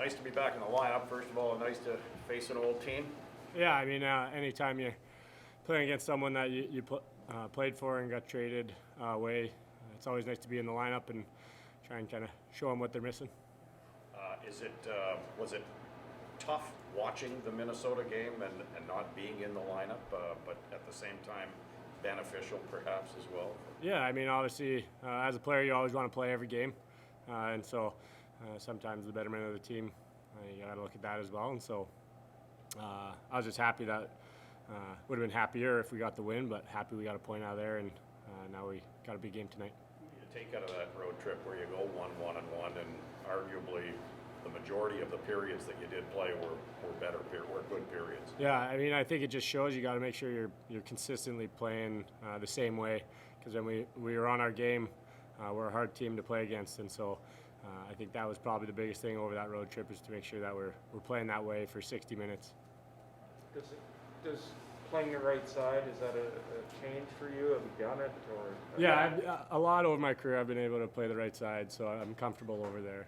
Nice to be back in the lineup. First of all, nice to face an old team. Yeah, I mean, anytime you're playing against someone that you played for and got traded away, it's always nice to be in the lineup and try and kind of show them what they're missing. Was it tough watching the Minnesota game and not being in the lineup, but at the same time beneficial perhaps as well? Yeah, I mean, obviously, as a player, you always want to play every game, and so sometimes the betterment of the team, you got to look at that as well. And so I was just happy that would have been happier if we got the win, but happy we got a point out of there, and now we got a big game tonight. You take out of that road trip where you go 1-1-1, and arguably the majority of the periods that you did play were good periods. Yeah, I mean, I think it just shows you got to make sure you're consistently playing the same way, because when we were on our game, we're a hard team to play against, and so I think that was probably the biggest thing over that road trip, is to make sure that we're playing that way for 60 minutes. Does playing the right side, is that a change for you? Have you done it, or? Yeah, a lot over my career I've been able to play the right side, so I'm comfortable over there.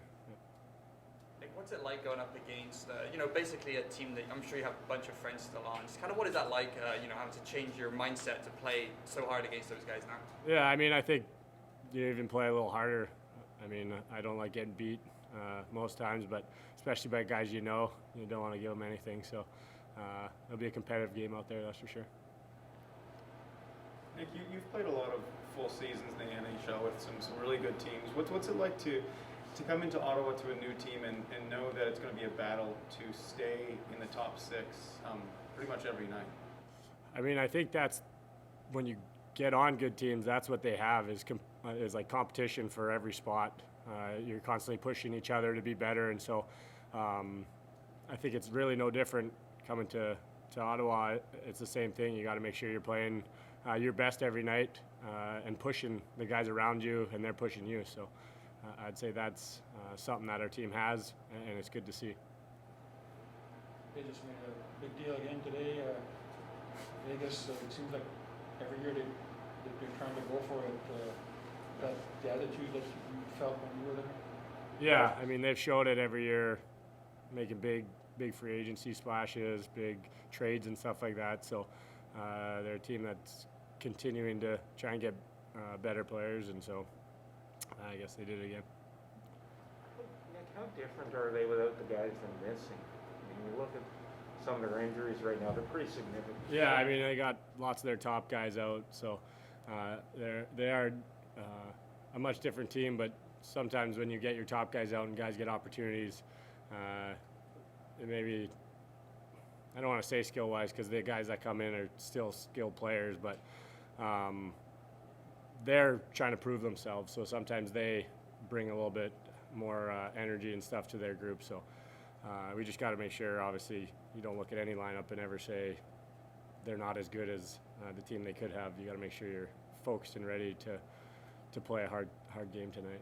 Nick, what's it like going up against, basically a team that I'm sure you have a bunch of friends still on? Just kind of what is that like, having to change your mindset to play so hard against those guys now? Yeah, I mean, I think you even play a little harder. I mean, I don't like getting beat most times, but especially by guys you don't want to give them anything. So it'll be a competitive game out there, that's for sure. Nick, you've played a lot of full seasons in the NHL with some really good teams. What's it like to come into Ottawa to a new team and know that it's going to be a battle to stay in the top six pretty much every night? I mean, I think that's when you get on good teams, that's what they have is like competition for every spot. You're constantly pushing each other to be better, and so I think it's really no different coming to Ottawa. It's the same thing. You got to make sure you're playing your best every night and pushing the guys around you, and they're pushing you. So I'd say that's something that our team has, and it's good to see. They just made a big deal again today. Vegas, it seems like every year they're trying to go for it. The attitude that you felt when you were there? Yeah, I mean, they've showed it every year, making big free agency splashes, big trades and stuff like that. So they're a team that's continuing to try and get better players, and so I guess they did it again. Nick, how different are they without the guys they're missing? I mean, you look at some of their injuries right now; they're pretty significant. Yeah, I mean, they got lots of their top guys out, so they are a much different team. But sometimes when you get your top guys out and guys get opportunities, it maybe, I don't want to say skill-wise, because the guys that come in are still skilled players, but they're trying to prove themselves. So sometimes they bring a little bit more energy and stuff to their group. So we just got to make sure, obviously, you don't look at any lineup and ever say they're not as good as the team they could have. You got to make sure you're focused and ready to play a hard game tonight.